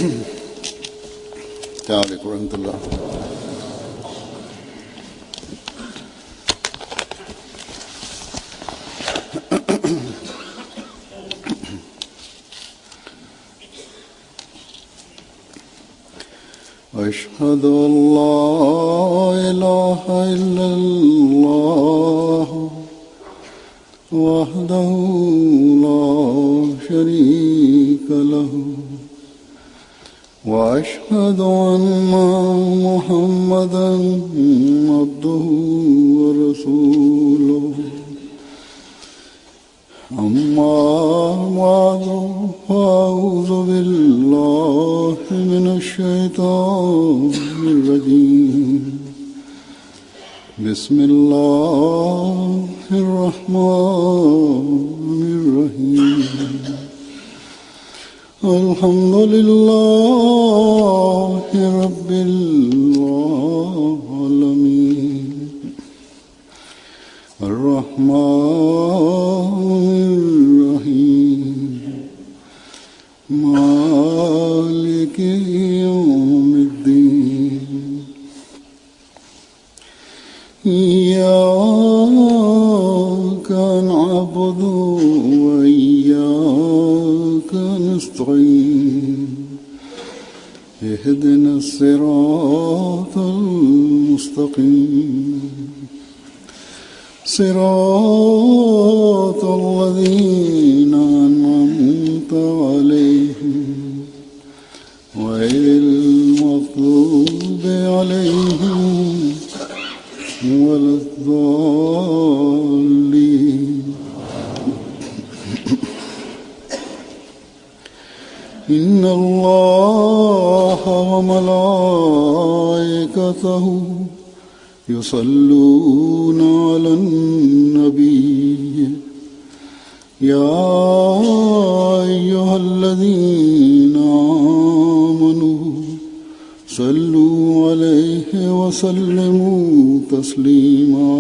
السلام عليكم ورحمة الله. أشهد أن لا إله إلا الله وحده لا شريك له وأشهد أن محمدا عبده ورسوله أما بعد فأعوذ بالله من الشيطان الرجيم بسم الله الرحمن الرحيم الحمد لله رب العالمين الرحمن الرحيم مالك يوم الدين إياك نعبد وإياك نستعين اهدنا الصراط المستقيم صراط الذين أنعمت عليهم غير المغضوب عليهم ولا الضالين. إن الله وملائكته يصلون على النبي يا أيها الذين آمنوا صلوا عليه وسلموا تسليما.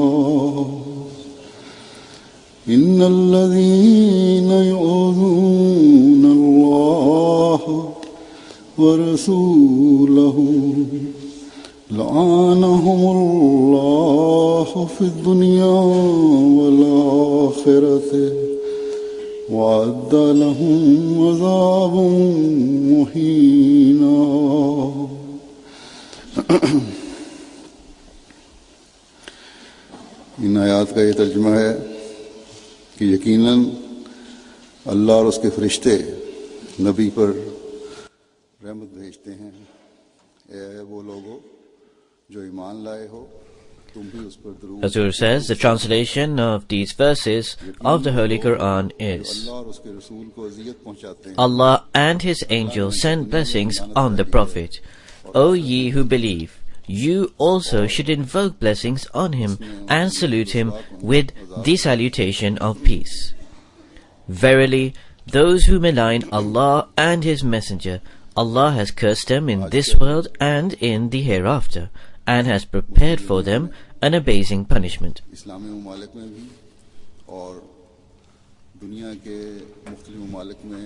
إن الذين يؤذون الله ورسوله لعنهم الله في الدنيا والآخرة وأعد لهم عذابا مهينا. इन आयात का ये तर्जुमा है कि यकीनन अल्लाह और उसके फरिश्ते नबी पर रहमत भेजते हैं। ए वो लोगों जो ईमान लाए हो तुम भी उस पर दरूद. Hazur says the translation of these verses of the Holy Quran is, Allah and His angels send blessings on the Prophet. O ye who believe, you also should invoke blessings on him and salute him with the salutation of peace. Verily, those who malign Allah and His Messenger, Allah has cursed them in this world and in the hereafter, and has prepared for them an abasing punishment. इस्लामी ममालिक में भी और दुनिया के मुख्तलिफ ममालिक में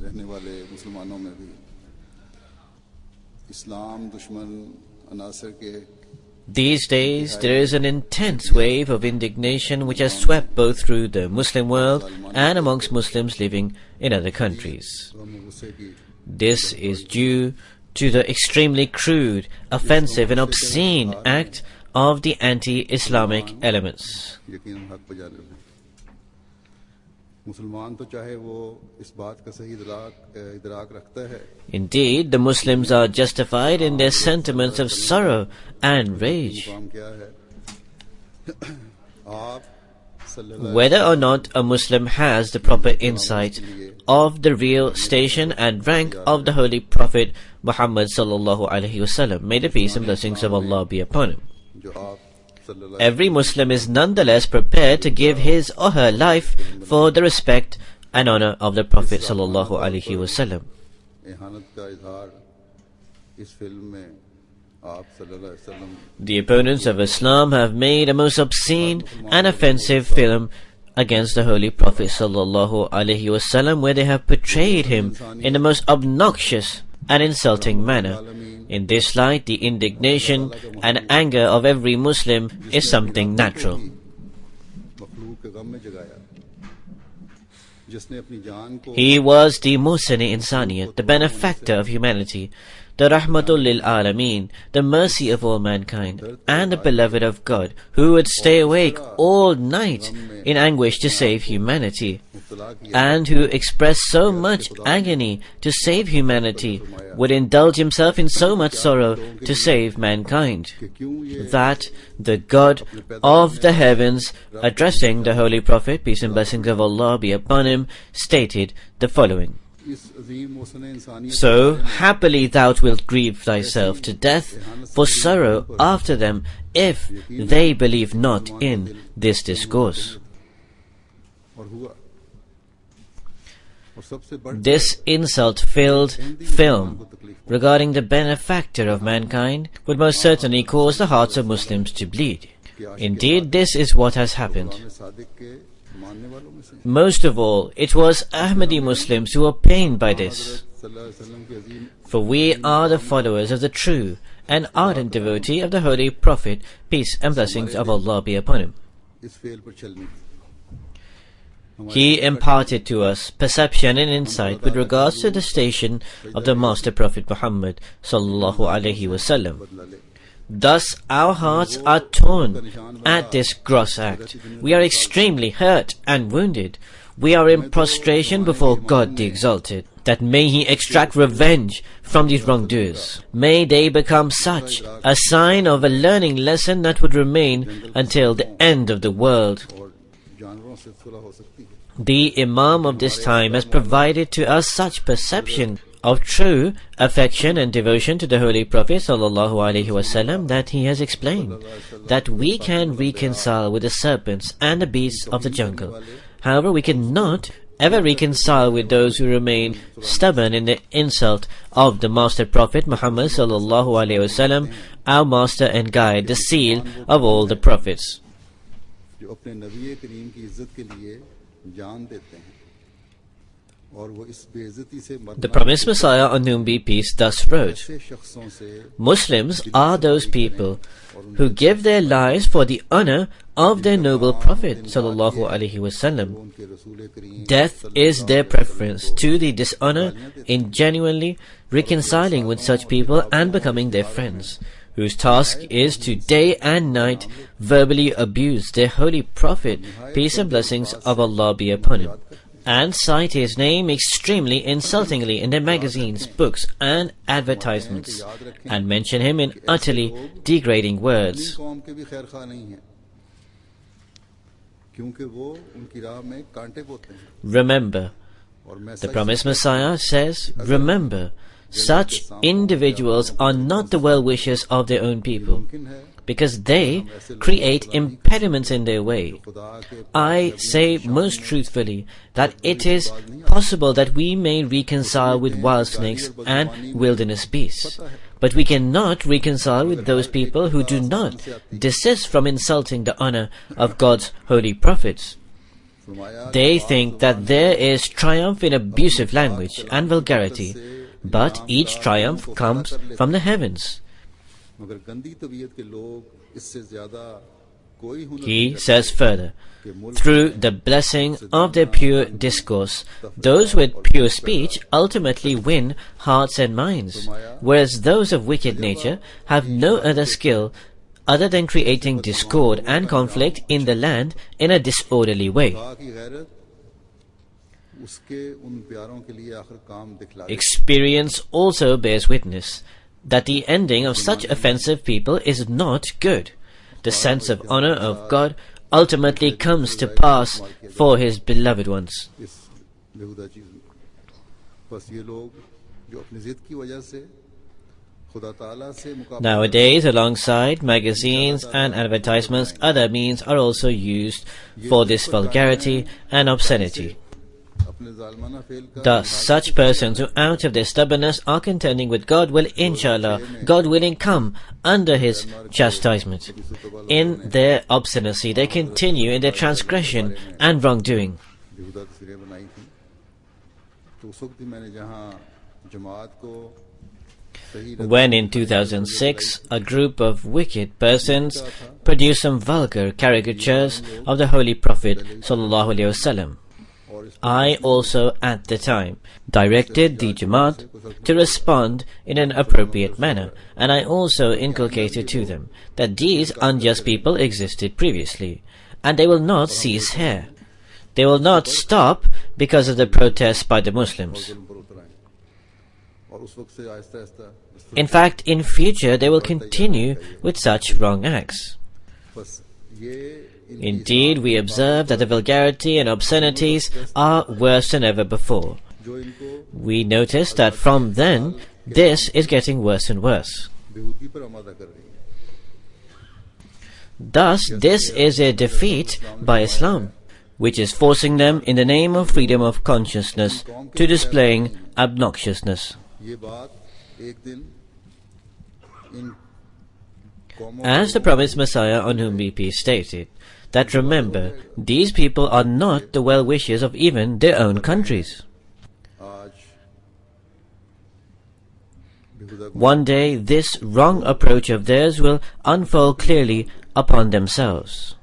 रहने वाले मुसलमानों में भी इस्लाम दुश्मन अनासर के. These days, there is an intense wave of indignation which has swept both through the Muslim world and amongst Muslims living in other countries. This is due to the extremely crude, offensive and obscene act of the anti-Islamic elements. Indeed, the Muslims are justified in their sentiments of sorrow and rage. Whether or not a Muslim has the proper insight of the real station and rank of the Holy Prophet Muhammad sallallahu alaihi wasallam, may the peace and blessings of Allah be upon him, every Muslim is nonetheless prepared to give his or her life for the respect and honor of the Prophet sallallahu alaihi wasallam. The opponents of Islam have made a most obscene and offensive film against the Holy Prophet sallallahu alaihi wasallam, where they have portrayed him in the most obnoxious and insulting manner. In this light, the indignation and anger of every Muslim is something natural. He was the Muhsin Insaniyat, the benefactor of humanity, the Rahmatul lil Alameen, the mercy of all mankind, and the beloved of God, who would stay awake all night in anguish to save humanity, and who expressed so much agony to save humanity, would indulge himself in so much sorrow to save mankind, that the God of the heavens, addressing the Holy Prophet, peace and blessings of Allah be upon him, stated the following: So happily thou wilt grieve thyself to death for sorrow after them, if they believe not in this discourse. This insult-filled film regarding the benefactor of mankind would most certainly cause the hearts of Muslims to bleed. Indeed, this is what has happened. Most of all, it was Ahmadi Muslims who were pained by this. For we are the followers of the true and ardent devotee of the Holy Prophet, peace and blessings of Allah be upon him. He imparted to us perception and insight with regards to the station of the Master Prophet Muhammad sallallahu alaihi wasallam. Thus our hearts are torn at this gross act. We are extremely hurt and wounded. We are in prostration before God the Exalted, that may He extract revenge from these wrongdoers. May they become such a sign of a learning lesson that would remain until the end of the world. The Imam of this time has provided to us such perception of true affection and devotion to the Holy Prophet sallallahu alaihi wasallam that he has explained that we can reconcile with the serpents and the beasts of the jungle. However, we cannot ever reconcile with those who remain stubborn in the insult of the Master Prophet Muhammad sallallahu alaihi wasallam, our Master and Guide, the seal of all the prophets. The promised Messiah, on whom be peace, thus wrote: Muslims are those people who give their lives for the honor of their noble Prophet sallallahu alaihi wasallam. Death is their preference to the dishonor in genuinely reconciling with such people and becoming their friends, whose task is to day and night verbally abuse their holy Prophet, peace and blessings of Allah be upon him, and cite his name extremely insultingly in their magazines, books and advertisements, and mention him in utterly degrading words. Remember, the promised Messiah says, remember, such individuals are not the well-wishers of their own people, because they create impediments in their way. I say most truthfully that it is possible that we may reconcile with wild snakes and wilderness beasts, but we cannot reconcile with those people who do not desist from insulting the honor of God's holy prophets. They think that there is triumph in abusive language and vulgarity, but each triumph comes from the heavens. He says further, through the blessing of their pure discourse, those with pure speech ultimately win hearts and minds, whereas those of wicked nature have no other skill other than creating discord and conflict in the land in a disorderly way. Experience also bears witness that the ending of such offensive people is not good. The sense of honor of God ultimately comes to pass for His beloved ones. Nowadays, alongside magazines and advertisements, other means are also used for this vulgarity and obscenity. Thus, such persons who out of their stubbornness are contending with God will, inshallah, God willing, come under His chastisement. In their obstinacy, they continue in their transgression and wrongdoing. जमात को सही When in 2006 a group of wicked persons produced some vulgar caricatures of the Holy Prophet sallallahu alaihi wasallam, I also at the time directed the Jamaat to respond in an appropriate manner, and I also inculcated to them that these unjust people existed previously, and they will not cease here. They will not stop because of the protests by the Muslims. In fact, in future they will continue with such wrong acts. Indeed, we observe that the vulgarity and obscenities are worse than ever before. We notice that from then, this is getting worse and worse. Thus, this is a defeat by Islam, which is forcing them in the name of freedom of consciousness to displaying obnoxiousness. As the promised Messiah on whom be peace stated, that remember, these people are not the well-wishers of even their own countries. One day this wrong approach of theirs will unfold clearly upon themselves.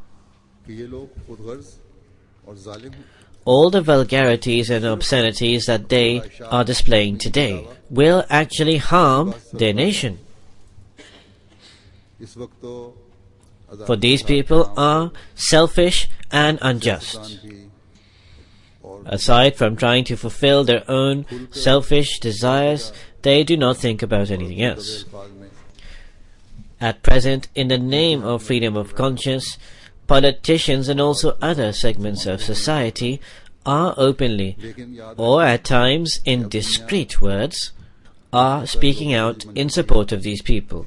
All the vulgarities and obscenities that they are displaying today will actually harm their nation. For these people are selfish and unjust. Aside from trying to fulfill their own selfish desires, they do not think about anything else. At present, in the name of freedom of conscience, politicians and also other segments of society are openly, or at times in discreet words, are speaking out in support of these people.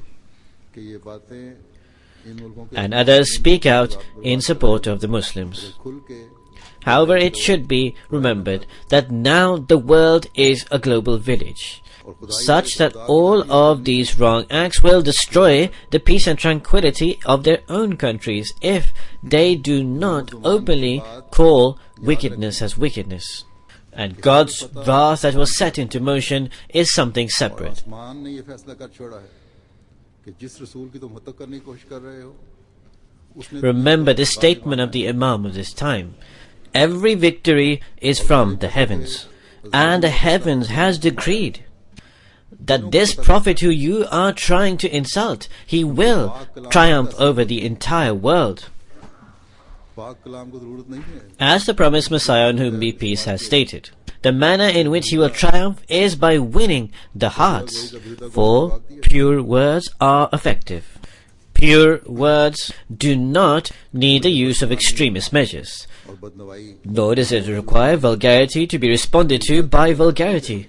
And others speak out in support of the Muslims. However, it should be remembered that now the world is a global village, such that all of these wrong acts will destroy the peace and tranquility of their own countries if they do not openly call wickedness as wickedness. And God's wrath that was set into motion is something separate. Remember the statement of the Imam of this time: every victory is from the heavens, and the heavens has decreed that this prophet who you are trying to insult, he will triumph over the entire world. As the promised Messiah on whom be peace has stated, the manner in which he will triumph is by winning the hearts, for pure words are effective. Pure words do not need the use of extremist measures, nor does it require vulgarity to be responded to by vulgarity.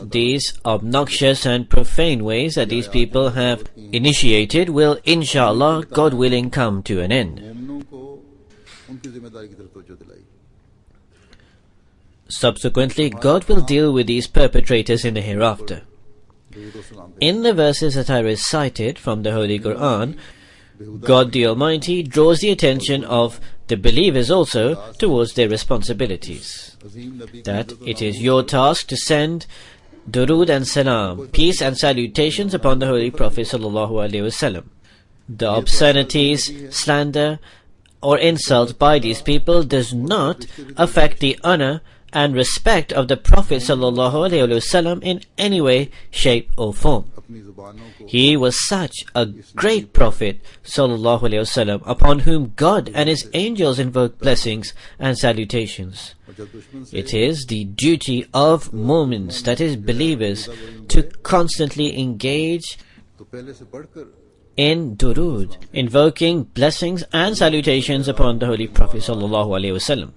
These obnoxious and profane ways that these people have initiated will, inshallah, God willing, come to an end. Subsequently, God will deal with these perpetrators in the hereafter. In the verses that I recited from the Holy Quran, God the Almighty draws the attention of the believers also towards their responsibilities. That it is your task to send durood and salam, peace and salutations upon the Holy Prophet sallallahu alaihi wasallam. The obscenities, slander or insult by these people does not affect the honor and respect of the Prophet sallallahu alaihi wasallam in any way, shape or form. He was such a great Prophet sallallahu alaihi wasallam upon whom God and His angels invoke blessings and salutations. It is the duty of Mu'mins, that is believers, to constantly engage in durood, invoking blessings and salutations upon the Holy Prophet sallallahu alaihi wasallam.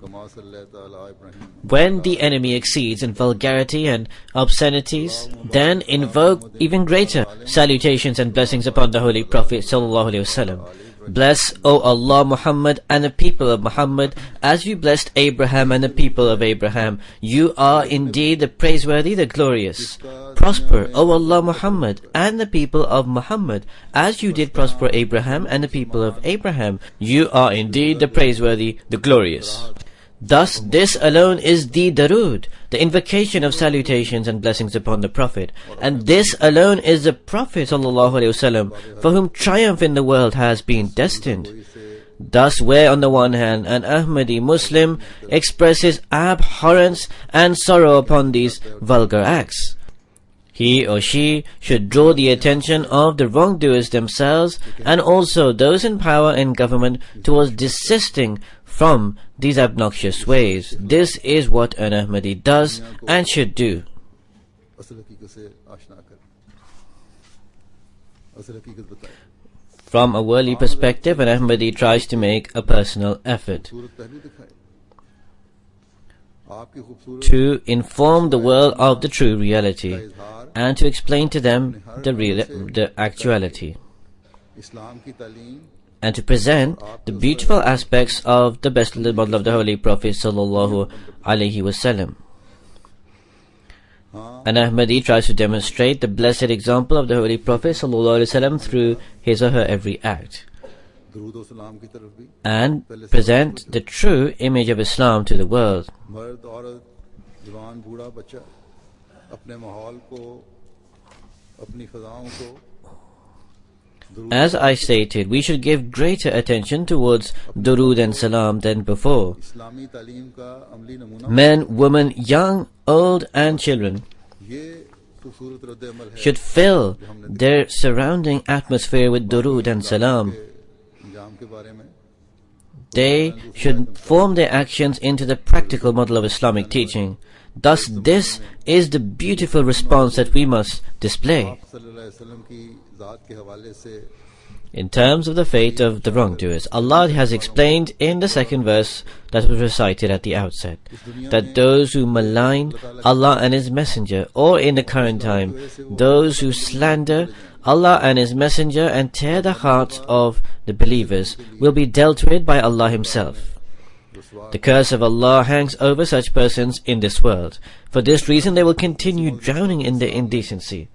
When the enemy exceeds in vulgarity and obscenities, then invoke even greater salutations and blessings upon the Holy Prophet sallallahu alaihi wasallam. Bless, O Allah, Muhammad and the people of Muhammad, as you blessed Abraham and the people of Abraham. You are indeed the praiseworthy, the glorious. Prosper, O Allah, Muhammad and the people of Muhammad, as you did prosper Abraham and the people of Abraham. You are indeed the praiseworthy, the glorious. Thus, this alone is the darood, the invocation of salutations and blessings upon the Prophet. And this alone is the Prophet ﷺ, for whom triumph in the world has been destined. Thus, where on the one hand an Ahmadi Muslim expresses abhorrence and sorrow upon these vulgar acts, he or she should draw the attention of the wrongdoers themselves and also those in power and government towards desisting from these obnoxious ways. This is what an Ahmadi does and should do. From a worldly perspective, an Ahmadi tries to make a personal effort to inform the world of the true reality and to explain to them the actuality, and to present the beautiful aspects of the best model of the Holy Prophet sallallahu alaihi wasallam. An Ahmadi tries to demonstrate the blessed example of the Holy Prophet sallallahu alaihi wasallam through his or her every act, and present the true image of Islam to the world. As I stated, we should give greater attention towards durood and salam than before. Men, women, young, old and children should fill their surrounding atmosphere with durood and salam. They should form their actions into the practical model of Islamic teaching. Thus, this is the beautiful response that we must display. In terms of the fate of the wrongdoers, Allah has explained in the second verse that was recited at the outset, that those who malign Allah and His Messenger, or in the current time, those who slander Allah and His Messenger and tear the hearts of the believers, will be dealt with by Allah Himself. The curse of Allah hangs over such persons in this world. For this reason they will continue drowning in their indecency.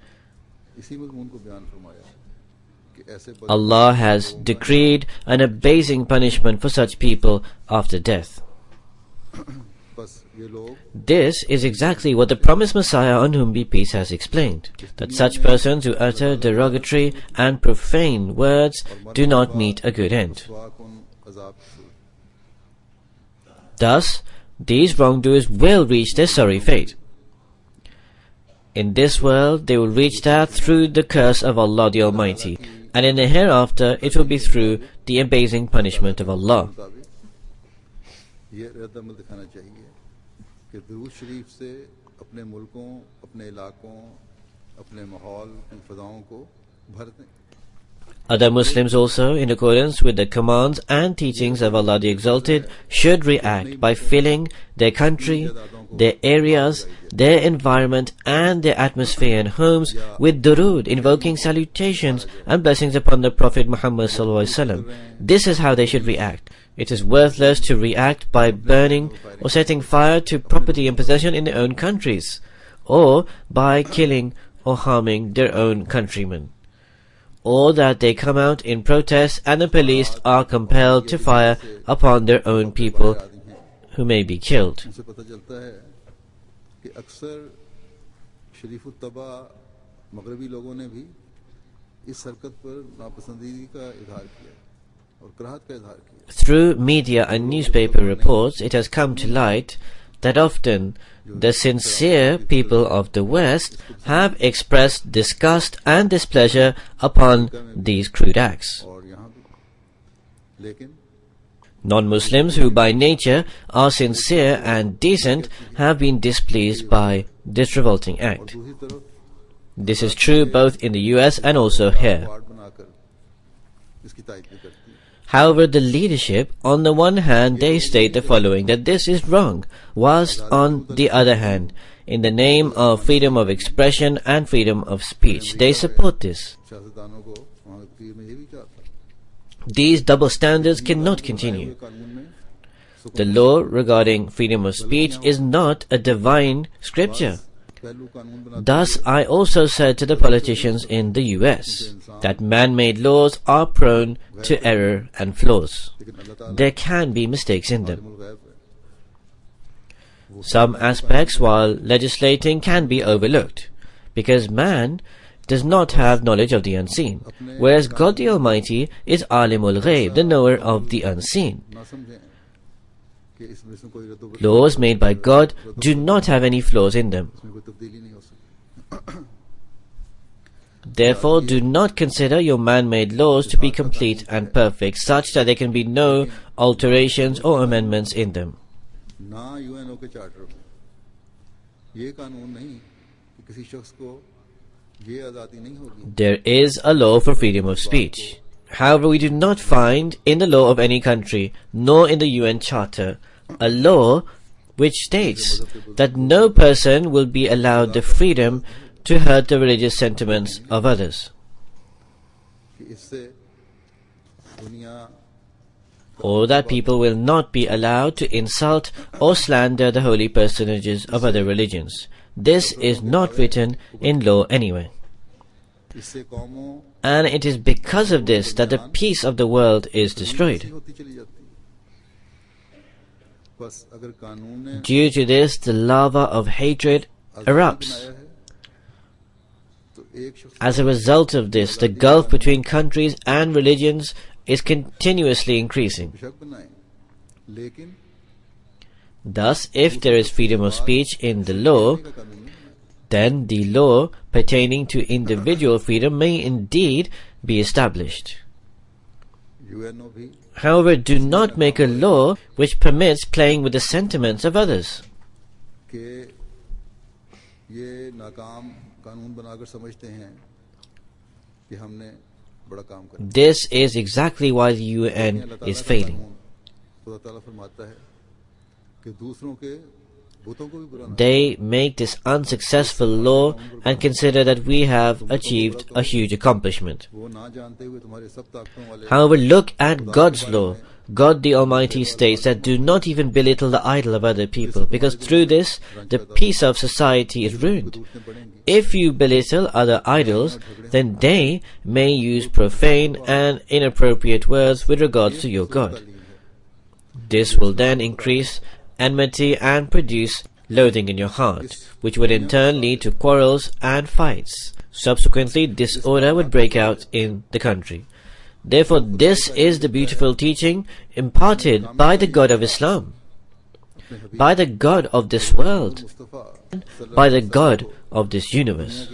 Allah has decreed an abasing punishment for such people after death. This is exactly what the promised Messiah, on whom be peace, has explained, that such persons who utter derogatory and profane words do not meet a good end. Thus, these wrongdoers will reach their sorry fate. In this world, they will reach that through the curse of Allah the Almighty, and in the hereafter, it will be through the abasing punishment of Allah. Other Muslims also, in accordance with the commands and teachings of Allah the Exalted, should react by filling their country, their areas, their environment and their atmosphere and homes with durood, invoking salutations and blessings upon the Prophet Muhammad ﷺ. This is how they should react. It is worthless to react by burning or setting fire to property and possession in their own countries, or by killing or harming their own countrymen, or that they come out in protest and the police are compelled to fire upon their own people who may be killed. Through media and newspaper reports, it has come to light that often the sincere people of the West have expressed disgust and displeasure upon these crude acts. Non-Muslims who by nature are sincere and decent have been displeased by this revolting act. This is true both in the US and also here. However, the leadership, on the one hand, they state the following, that this is wrong, whilst on the other hand, in the name of freedom of expression and freedom of speech, they support this. These double standards cannot continue. The law regarding freedom of speech is not a divine scripture. Thus, I also said to the politicians in the US that man-made laws are prone to error and flaws. There can be mistakes in them. Some aspects while legislating can be overlooked, because man does not have knowledge of the unseen, whereas God the Almighty is Alimul Ghaib, the knower of the unseen. Laws made by God do not have any flaws in them. Therefore, do not consider your man-made laws to be complete and perfect, such that there can be no alterations or amendments in them. There is a law for freedom of speech. However, we do not find in the law of any country, nor in the UN Charter, a law which states that no person will be allowed the freedom to hurt the religious sentiments of others, or that people will not be allowed to insult or slander the holy personages of other religions. This is not written in law anywhere. And it is because of this that the peace of the world is destroyed. Due to this, the lava of hatred erupts. As a result of this, the gulf between countries and religions is continuously increasing. Thus, if there is freedom of speech in the law, then the law pertaining to individual freedom may indeed be established. However, do not make a law which permits playing with the sentiments of others. This is exactly why the UN is failing. They make this unsuccessful law and consider that we have achieved a huge accomplishment. However, look at God's law. God the Almighty states that do not even belittle the idol of other people, because through this, the peace of society is ruined. If you belittle other idols, then they may use profane and inappropriate words with regards to your God. This will then increase enmity and produce loathing in your heart, which would in turn lead to quarrels and fights. Subsequently, disorder would break out in the country. Therefore, this is the beautiful teaching imparted by the God of Islam, by the God of this world, by the God of this universe.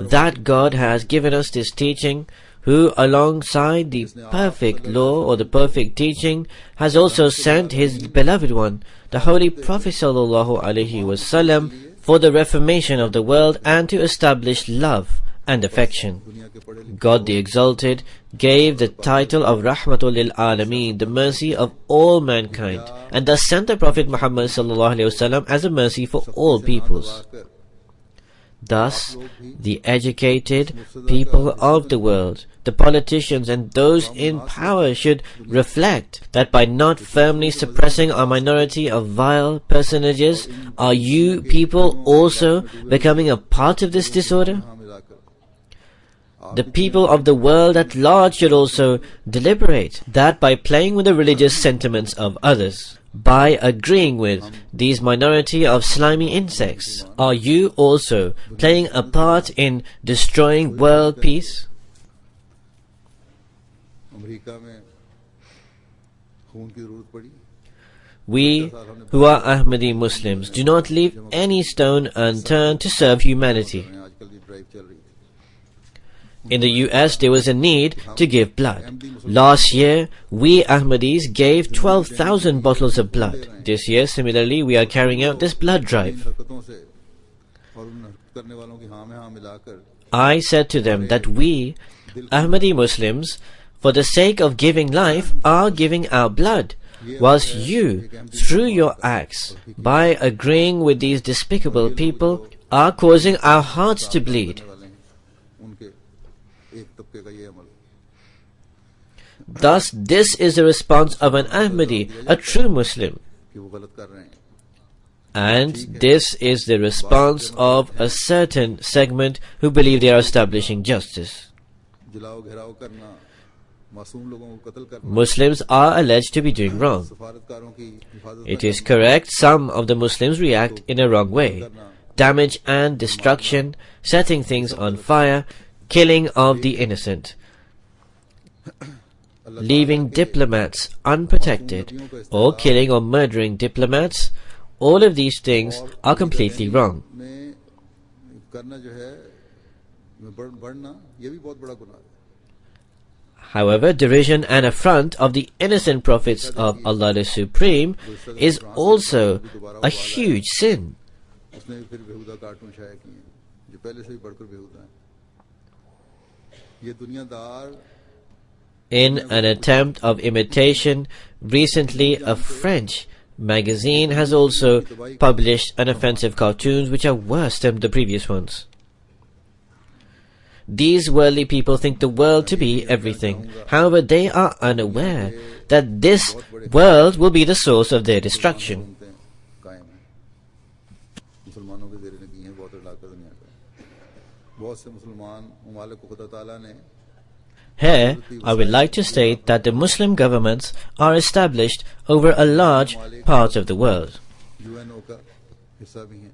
That God has given us this teaching, who alongside the perfect law or the perfect teaching has also sent his beloved one, the Holy Prophet ﷺ, for the reformation of the world and to establish love and affection. God the Exalted gave the title of Rahmatul lil Alameen, the mercy of all mankind, and thus sent the Prophet Muhammad ﷺ as a mercy for all peoples. Thus, the educated people of the world, the politicians and those in power should reflect that by not firmly suppressing a minority of vile personages, are you people also becoming a part of this disorder? The people of the world at large should also deliberate that by playing with the religious sentiments of others, by agreeing with these minority of slimy insects, are you also playing a part in destroying world peace? We who are Ahmadi Muslims do not leave any stone unturned to serve humanity. In the US, there was a need to give blood. Last year, we Ahmadis gave 12,000 bottles of blood. This year, similarly, we are carrying out this blood drive. I said to them that we, Ahmadi Muslims, for the sake of giving life, are giving our blood, whilst you, through your acts, by agreeing with these despicable people, are causing our hearts to bleed. Thus, this is the response of an Ahmadi, a true Muslim. कि वो गलत कर रहे हैं. And this is the response of a certain segment who believe they are establishing justice. जलाओ घेराव करना, मासूम लोगों को कत्ल करना, Muslims are alleged to be doing wrong. सफारतकारों की हिफाजत It is correct, some of the Muslims react in a wrong way. Damage and destruction, setting things on fire, killing of the innocent, leaving diplomats unprotected, or killing or murdering diplomats. All of these things are completely wrong. में करना जो है बढ़ना ये भी बहुत बड़ा गुनाह है. However, derision and affront of the innocent prophets of Allah the Supreme is also a huge sin. उसने भी फिर बेहुदा कार्टून शाया किए हैं जो पहले से भी बढ़कर बेहुदा हैं. ये दुनियादार In an attempt of imitation, recently a French magazine has also published unoffensive cartoons which are worse than the previous ones. These worldly people think the world to be everything. However, they are unaware that this world will be the source of their destruction. कायम है. मुसलमानों के ज़ेर नगी हैं बहुत इलाका दुनिया का. बहुत से मुसलमान ममालिक को खुदा ताला ने Here, I would like to state that the Muslim governments are established over a large part of the world. UNO का हिस्सा भी हैं.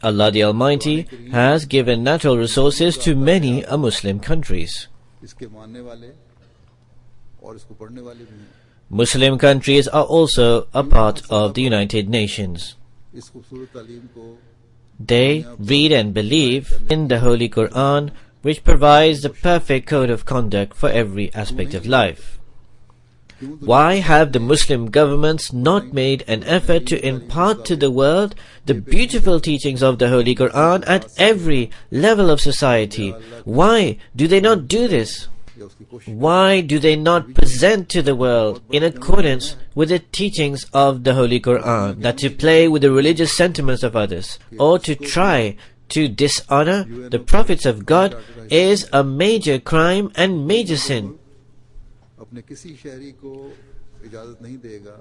Allah the Almighty has given natural resources to many Muslim countries. इसके मानने वाले और इसको पढ़ने वाले भी हैं. Muslim countries are also a part of the United Nations. इस खूबसूरत तालीम को They read and believe in the Holy Quran, which provides the perfect code of conduct for every aspect of life. Why have the Muslim governments not made an effort to impart to the world the beautiful teachings of the Holy Quran at every level of society? Why do they not do this? या उसकी कोशिश Why do they not present to the world in accordance with the teachings of the Holy Quran, that to play with the religious sentiments of others or to try to dishonor the prophets of God is a major crime and major sin. अपने किसी शहरी को इजाजत नहीं देगा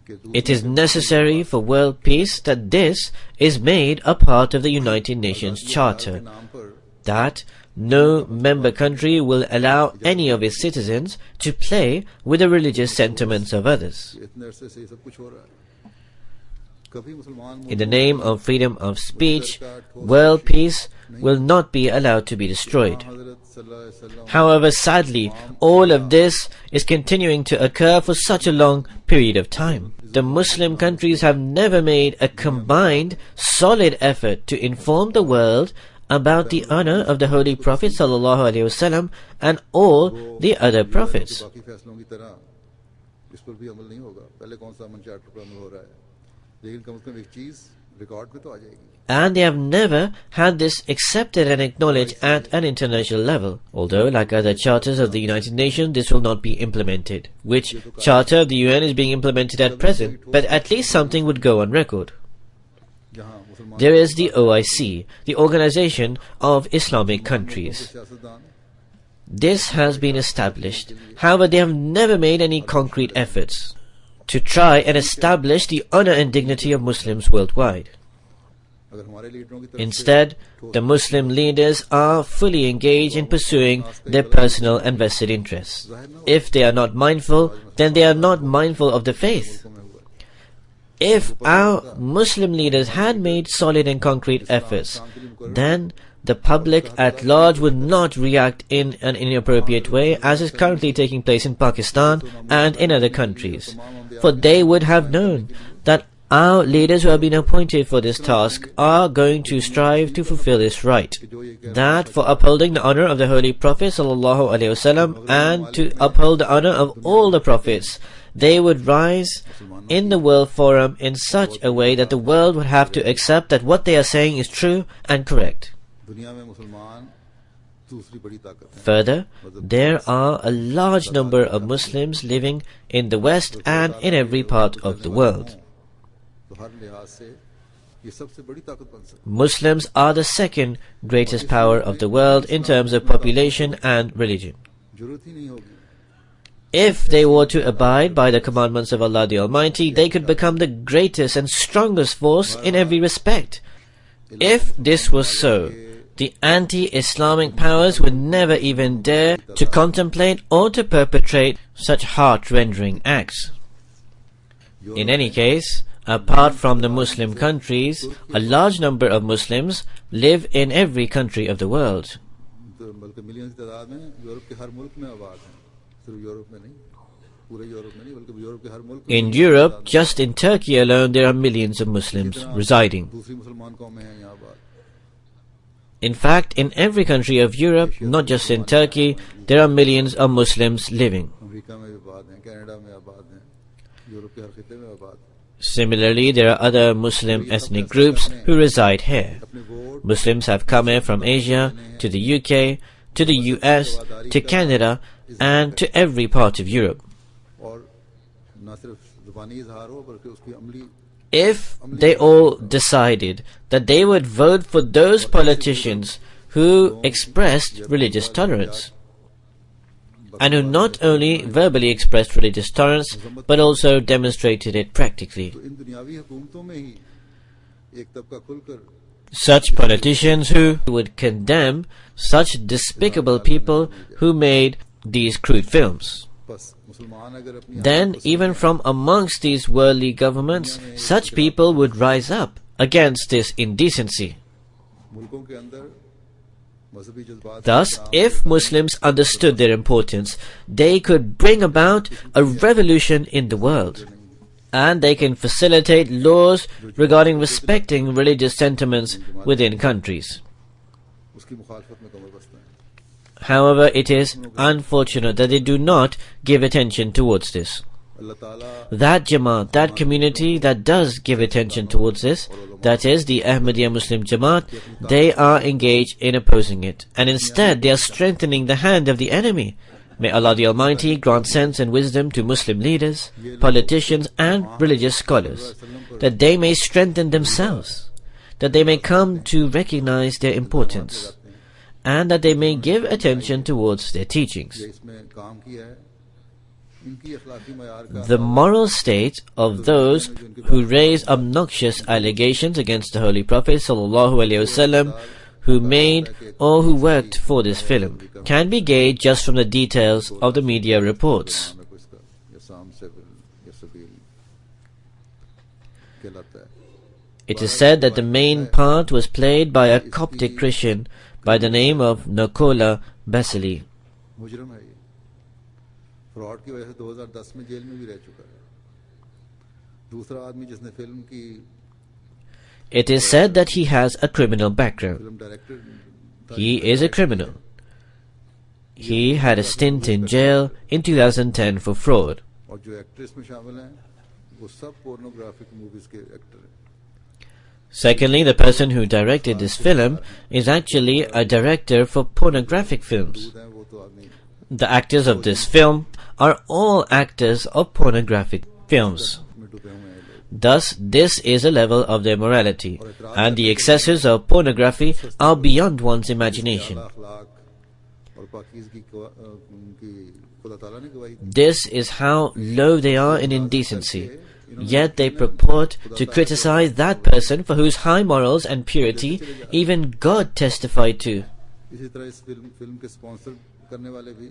कि It is necessary for world peace that this is made a part of the United Nations Charter, नाम पर that no member country will allow any of its citizens to play with the religious sentiments of others. इतने अरसे से ये सब कुछ हो रहा है. कभी मुसलमान In the name of freedom of speech, world peace will not be allowed to be destroyed. हज़रत सल्लल्लाहु अलैहि वसल्लम However, sadly, all of this is continuing to occur for such a long period of time. The Muslim countries have never made a combined, solid effort to inform the world about the honor of the Holy Prophet ﷺ and all the other prophets. बाकी फैसलों की तरह इस पर भी अमल नहीं होगा. पहले कौन सा अमन चार्टर पर अमल हो रहा है, लेकिन कम से कम एक चीज रिकॉर्ड पे तो आ जाएगी. And they have never had this accepted and acknowledged at an international level. Although, like other charters of the United Nations, this will not be implemented. Which charter of the UN is being implemented at present, but at least something would go on record. जहाँ मुसलमान There is the OIC, the Organization of Islamic Countries. सियासतदान This has been established. However, they have never made any concrete efforts to try and establish the honor and dignity of Muslims worldwide. अगर हमारे लीडरों की तरफ Instead, the Muslim leaders are fully engaged in pursuing their personal and vested interests. If they are not mindful, then they are not mindful of the faith. से में हुआ. If our Muslim leaders had made solid and concrete efforts, then the public at large would not react in an inappropriate way as is currently taking place in Pakistan and in other countries. For they would have known that our leaders who have been appointed for this task are going to strive to fulfill this right, that for upholding the honor of the Holy Prophet ﷺ and to uphold the honor of all the prophets, they would rise in the world forum in such a way that the world would have to accept that what they are saying is true and correct. दुनिया में मुसलमान दूसरी बड़ी ताकत है. Further, there are a large number of Muslims living in the West and in every part of the world. तो हर लिहाज से ये सबसे बड़ी ताकत बन सकती Muslims are the second greatest power of the world in terms of population and religion. है. जरूरत ही नहीं होगी। If they were to abide by the commandments of Allah the Almighty, they could become the greatest and strongest force in every respect. If this was so, the anti-Islamic powers would never even dare to contemplate or to perpetrate such heart-rending acts. In any case, apart from the Muslim countries, a large number of Muslims live in every country of the world. बल्कि millions की तादाद में Europe के हर मुल्क में आबाद हैं, सिर्फ यूरोप में नहीं, पूरे यूरोप में नहीं, बल्कि यूरोप के हर मुल्क में। In Europe, just in Turkey alone, there are millions of Muslims residing. दूसरी मुसलमान कौमें हैं यहाँ आबाद। In fact, in every country of Europe, not just in Turkey, there are millions of Muslims living. America में भी आबाद हैं, कनाडा में आबाद हैं, यूरोप के हर खिते में आबाद हैं। Similarly, there are other Muslim ethnic groups who reside here. Muslims have come here from Asia, to the UK, to the US, to Canada, and to every part of Europe. और न सिर्फ ज़ुबानी इज़हार हो बल्कि उसकी अमली If they all decided that they would vote for those politicians who expressed religious tolerance, and who not only verbally expressed religious tolerance, but also demonstrated it practically. तो इन दुनियावी हुकूमतों में ही एक तबका खुलकर Such politicians who would condemn such despicable people who made these crude films. बस मुसलमान अगर अपनी Then, even from amongst these worldly governments, such people would rise up against this indecency. मुल्कों के अंदर मजहबी जज्बात Thus, if Muslims understood their importance, they could bring about a revolution in the world, and they can facilitate laws regarding respecting religious sentiments within countries. उसकी मुखालफत में कमर बस्ता है। However, it is unfortunate that they do not give attention towards this. अल्लाह ताला That Jamaat, that community that does give attention towards this, that is the Ahmadiyya Muslim Jamaat, they are engaged in opposing it, and instead they are strengthening the hand of the enemy. May Allah the Almighty grant sense and wisdom to Muslim leaders, politicians and religious scholars, that they may strengthen themselves, that they may come to recognize their importance, and that they may give attention towards their teachings. इसमें काम किया है इनकी अखलाकी मयार का The moral state of those who raise obnoxious allegations against the Holy Prophet ﷺ, who made or who worked for this film, can be gauged just from the details of the media reports. नाम है कोई इसका या साम swivel या सबील कहलाता है। It is said that the main part was played by a Coptic Christian by the name of Nicola Basili. मुजरम है ये, फ्रॉड की वजह से 2010 में जेल में भी रह चुका है। दूसरा आदमी जिसने फिल्म की It is said that he has a criminal background. Film director He is a criminal. He had a stint in jail in 2010 for fraud. और जो एक्टर इसमें शामिल हैं वो सब पोर्नोग्राफिक मूवीज के एक्टर हैं। Secondly, the person who directed this film is actually a director for pornographic films. हैं वो तो आदमी The actors of this film are all actors of pornographic films. में डूबे हुए हैं ये लोग। Thus, this is a level of their morality, and the excesses of pornography are beyond one's imagination. अखलाक और पाकीज़गी की खुदा ताला ने गवाही दी। This is how low they are in indecency. Yet they purport to criticize that person for whose high morals and purity even God testified to. इसी तरह इस film के स्पॉन्सर करने वाले भी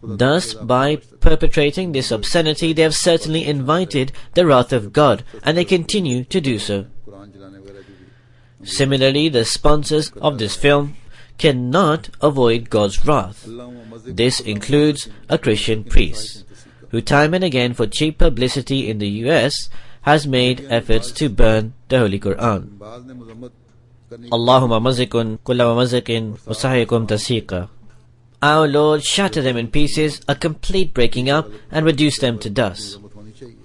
Thus, by perpetrating this obscenity, they have certainly invited the wrath of God, and they continue to do so. Quran जलाने वगैरह की भी Similarly, the sponsors of this film cannot avoid God's wrath. This includes a Christian priest, who time and again for cheap publicity in the US has made efforts to burn the Holy Quran. बाज ने मजम्मत करने Allahumma mazikun kulla mazikin wasahikum tasiqa. Our Lord shatter them in pieces, a complete breaking up, and reduce them to dust. मजम्मत होनी चाहिए,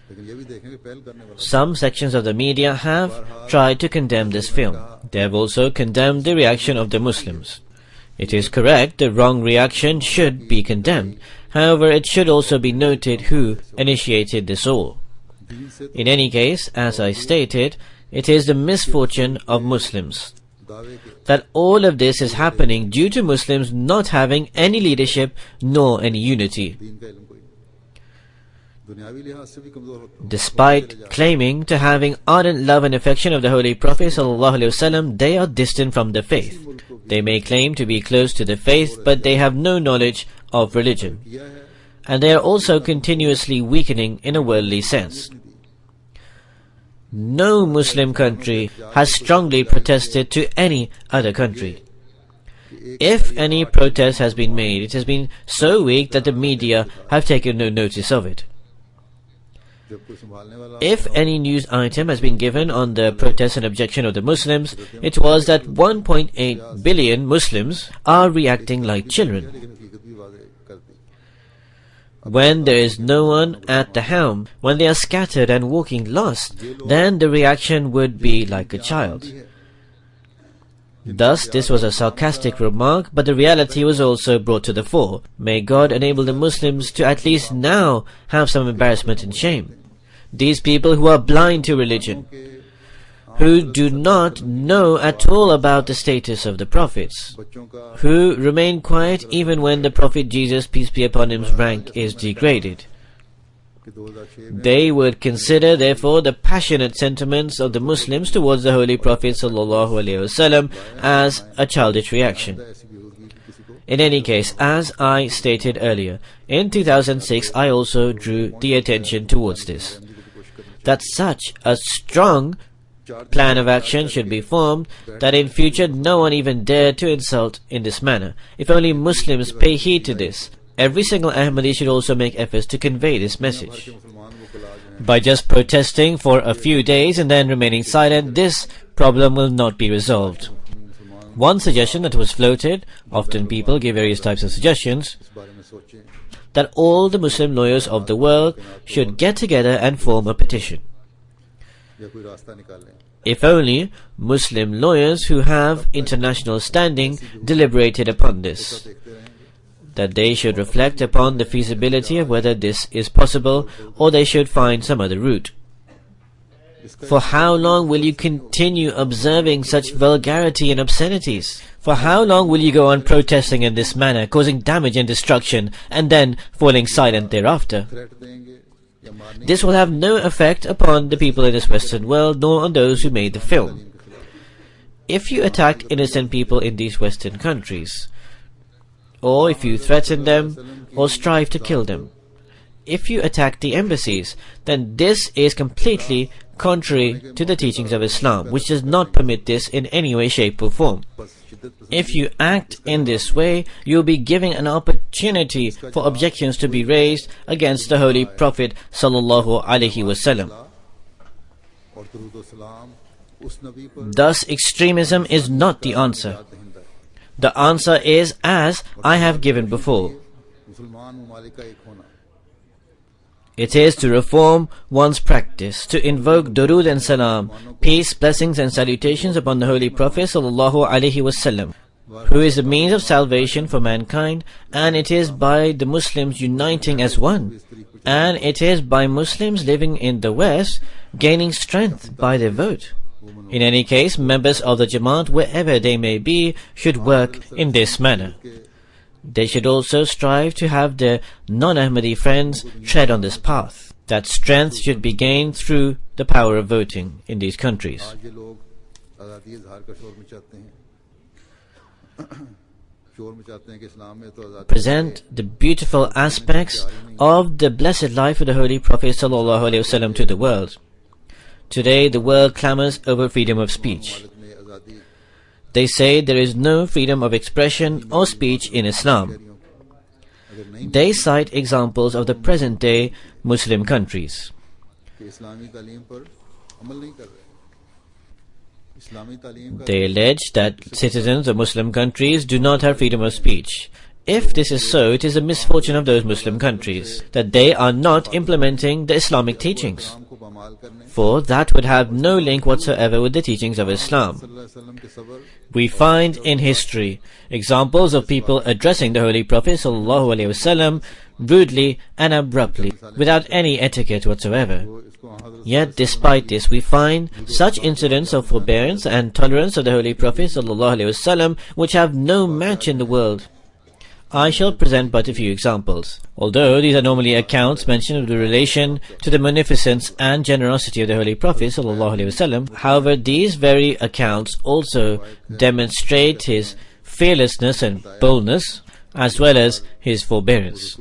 लेकिन ये भी देखें कि पहल करने वाला Some sections of the media have tried to condemn this film. They have also condemned the reaction of the Muslims. It is correct, the wrong reaction should be condemned. However, it should also be noted who initiated this all. दीन से In any case, as I stated, it is the misfortune of Muslims that all of this is happening due to Muslims not having any leadership nor any unity. Despite claiming to having ardent love and affection of the Holy Prophet ﷺ, they are distant from the faith. They may claim to be close to the faith, but they have no knowledge of religion. And they are also continuously weakening in a worldly sense. No Muslim country has strongly protested to any other country. If any protest has been made, it has been so weak that the media have taken no notice of it. If any news item has been given on the protest and objection of the Muslims, it was that 1.8 billion Muslims are reacting like children. When there is no one at the helm, when they are scattered and walking lost, then the reaction would be like a child. Thus, this was a sarcastic remark, but the reality was also brought to the fore. May God enable the Muslims to at least now have some embarrassment and shame. These people who are blind to religion, who do not know at all about the status of the prophets, who remain quiet even when the Prophet Jesus, peace be upon him's rank is degraded. They would consider, therefore, the passionate sentiments of the Muslims towards the Holy Prophet ﷺ as a childish reaction. In any case, as I stated earlier, in 2006 I also drew the attention towards this, that such a strong plan of action should be formed that in future no one even dare to insult in this manner. If only Muslims pay heed to this, every single Ahmadi should also make efforts to convey this message. By just protesting for a few days and then remaining silent, this problem will not be resolved. One suggestion that was floated, often people give various types of suggestions, that all the Muslim lawyers of the world should get together and form a petition. If only Muslim lawyers who have international standing deliberated upon this, that they should reflect upon the feasibility of whether this is possible, or they should find some other route. For how long will you continue observing such vulgarity and obscenities? For how long will you go on protesting in this manner, causing damage and destruction, and then falling silent thereafter? This will have no effect upon the people in this Western world, nor on those who made the film. If you attack innocent people in these Western countries, or if you threaten them, or strive to kill them, if you attack the embassies, then this is completely contrary to the teachings of Islam, which does not permit this in any way, shape or form. If you act in this way, you will be giving an opportunity for objections to be raised against the Holy Prophet sallallahu alaihi wasallam. Thus, extremism is not the answer. The answer is as I have given before. It is to reform one's practice, to invoke durood and salam, peace, blessings and salutations upon the Holy Prophet sallallahu alaihi wasallam, who is the means of salvation for mankind, and it is by the Muslims uniting as one, and it is by Muslims living in the West gaining strength by their vote. In any case, members of the Jamaat, wherever they may be, should work in this manner. They should also strive to have their non-Ahmadi friends tread on this path. That strength should be gained through the power of voting in these countries. Present the beautiful aspects of the blessed life of the Holy Prophet ﷺ to the world. Today the world clamors over freedom of speech. They say there is no freedom of expression or speech in Islam. They cite examples of the present-day Muslim countries. They allege that citizens of Muslim countries do not have freedom of speech. If this is so, it is a misfortune of those Muslim countries that they are not implementing the Islamic teachings, for that would have no link whatsoever with the teachings of Islam. We find in history examples of people addressing the Holy Prophet ﷺ rudely and abruptly, without any etiquette whatsoever. Yet despite this, we find such incidents of forbearance and tolerance of the Holy Prophet ﷺ which have no match in the world. I shall present but a few examples. Although these are normally accounts mentioned of the relation to the munificence and generosity of the Holy Prophet ﷺ, however, these very accounts also demonstrate his fearlessness and boldness, as well as his forbearance.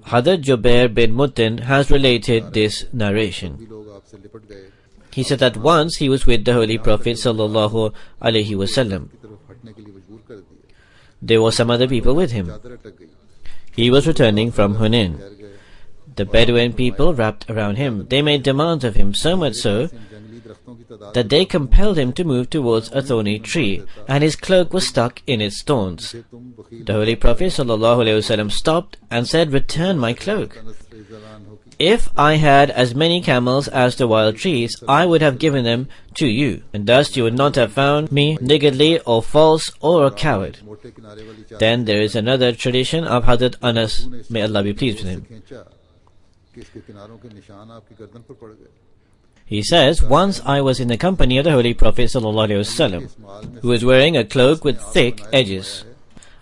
Hadrat Jubair bin Mut'im has related this narration. He said that once he was with the Holy Prophet sallallahu alaihi wasallam. There were some other people with him. He was returning from Hunain. The Bedouin people wrapped around him. They made demands of him, so much so that they compelled him to move towards a thorny tree, and his cloak was stuck in its thorns. The Holy Prophet sallallahu alaihi wasallam stopped and said, "Return my cloak. If I had as many camels as the wild trees, I would have given them to you, and thus you would not have found me niggardly or false or a coward." Then there is another tradition of Hadrat Anas, may Allah be pleased with him. He says, "Once I was in the company of the Holy Prophet ﷺ, who was wearing a cloak with thick edges.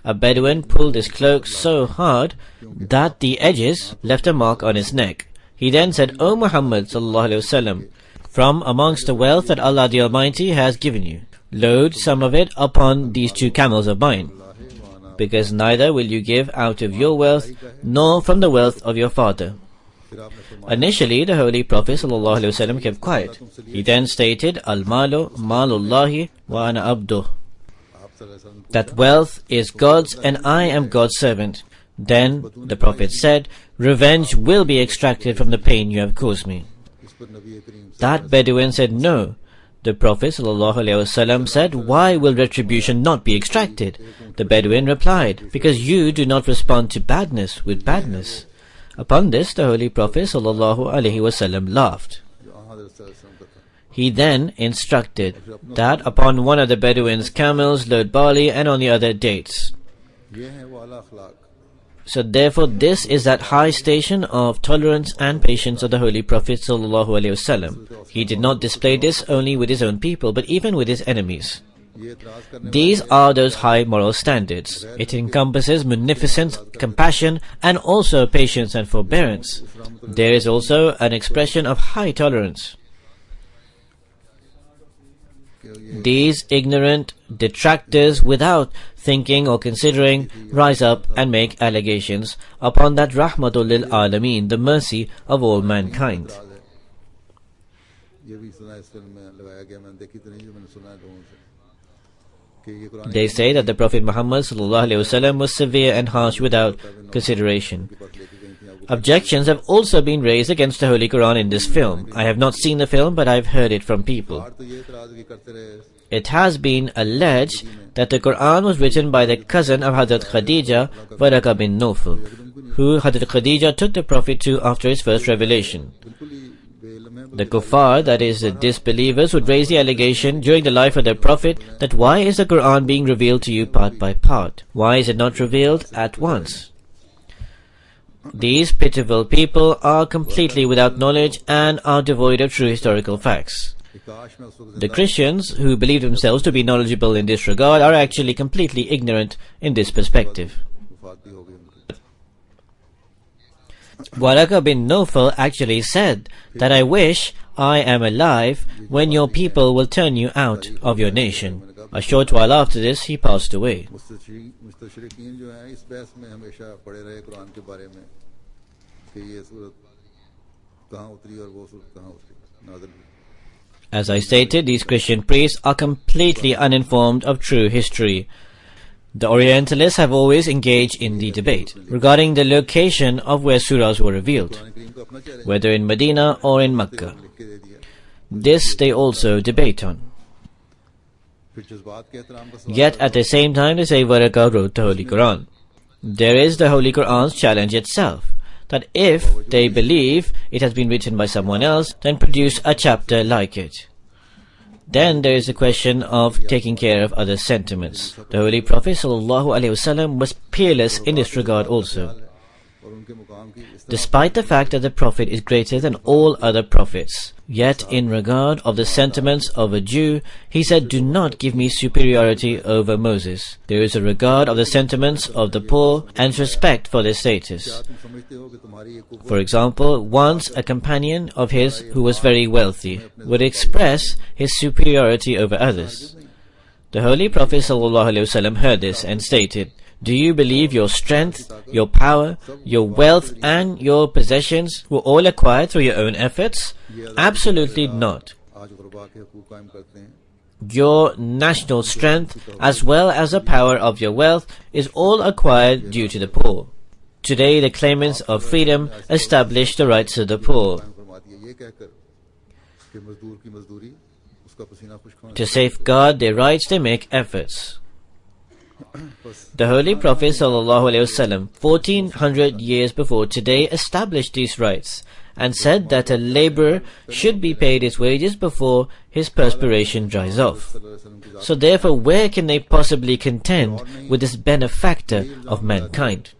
A Bedouin pulled his cloak so hard that the edges left a mark on his neck. He then said, 'O Muhammad ﷺ, from amongst the wealth that Allah the Almighty has given you, load some of it upon these 2 camels of mine, because neither will you give out of your wealth nor from the wealth of your father.' Initially, the Holy Prophet ﷺ kept quiet. He then stated, 'Al-malu malullahi wa ana abduh,' that wealth is God's and I am God's servant. Then the Prophet said, 'Revenge will be extracted from the pain you have caused me.' That Bedouin said, 'No.' The Prophet ﷺ said, 'Why will retribution not be extracted?' The Bedouin replied, 'Because you do not respond to badness with badness.' Upon this, the Holy Prophet ﷺ laughed. He then instructed that upon one of the Bedouin's camels load barley and on the other dates. So therefore this is that high station of tolerance and patience of the Holy Prophet ﷺ. He did not display this only with his own people, but even with his enemies. These are those high moral standards. It encompasses munificence, compassion, and also patience and forbearance. There is also an expression of high tolerance. These ignorant detractors, without thinking or considering, rise up and make allegations upon that Rahmatul lil Alameen, the mercy of all mankind. They say that the Prophet Muhammad ﷺ was severe and harsh without consideration. Objections have also been raised against the Holy Quran in this film. I have not seen the film, but I have heard it from people. It has been alleged that the Quran was written by the cousin of Hadrat Khadija, Waraka bin Nawfal, who Hadrat Khadija took the Prophet to after his first revelation. The kuffar, that is the disbelievers, would raise the allegation during the life of the Prophet that why is the Quran being revealed to you part by part? Why is it not revealed at once? These pitiful people are completely without knowledge and are devoid of true historical facts. The Christians, who believe themselves to be knowledgeable in this regard, are actually completely ignorant in this perspective. Waraka bin Nawfal actually said that I wish I am alive when your people will turn you out of your nation. A short while after this, he passed away. As I stated, these Christian priests are completely uninformed of true history. The Orientalists have always engaged in the debate regarding the location of where surahs were revealed, whether in Medina or in Mecca. This they also debate on. फिर जज्बात के एहतराम का सवाल Yet at the same time they say Waraka wrote the Holy Quran. There is the Holy Quran's challenge itself, that if they believe it has been written by someone else, then produce a chapter like it. Then there is the question of taking care of other sentiments. The Holy Prophet ﷺ was peerless in this regard also. और उनके मुकाम की इस Despite the fact that the Prophet is greater than all other prophets, yet in regard of the sentiments of a Jew, he said, "Do not give me superiority over Moses." There is a regard of the sentiments of the poor and respect for their status. तुम समझते हो कि तुम्हारी ये कुव्वत For example, once a companion of his who was very wealthy would express his superiority over others. The Holy Prophet ﷺ heard this and stated, "Do you believe your strength, your power, your wealth and your possessions were all acquired through your own efforts? Absolutely not. आज गुरबा के हकूक कायम करते हैं Your national strength as well as the power of your wealth is all acquired due to the poor. Today the claimants of freedom establish the rights of the poor. कायम फरमा दिया ये कहकर कि मजदूर की मजदूरी उसका पसीना खुशक To safeguard their rights they make efforts." The Holy Prophet ﷺ 1400 years before today established these rights and said that a laborer should be paid his wages before his perspiration dries off. So therefore where can they possibly contend with this benefactor of mankind?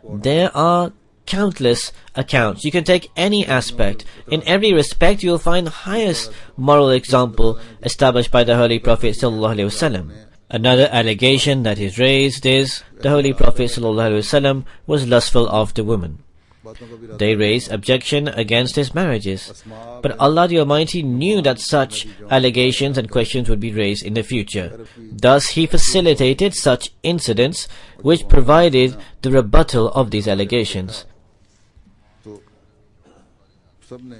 There are countless accounts. You can take any aspect. In every respect you will find the highest moral example established by the Holy Prophet ﷺ. Another allegation that is raised is the Holy Prophet ﷺ was lustful after women. They raise objection against his marriages, but Allah the Almighty knew that such allegations and questions would be raised in the future. Thus He facilitated such incidents which provided the rebuttal of these allegations.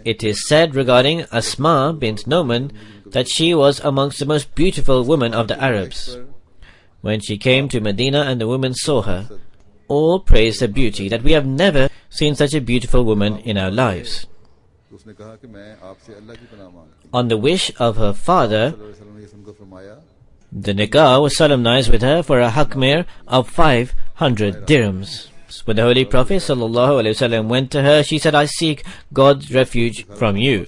It is said regarding Asma bint Noman that she was amongst the most beautiful women of the Arabs. When she came to Medina and the women saw her, all praised her beauty, that we have never seen such a beautiful woman in our lives. उसने कहा कि मैं आपसे अल्लाह की पनाह मांगती हूं On the wish of her father, सल्लल्लाहु अलैहि वसल्लम ने ये सुनकर फरमाया the nikah was solemnized with her for a hakmir of 500 dirhams. When the Holy Prophet ﷺ went to her, she said, "I seek God's refuge from you."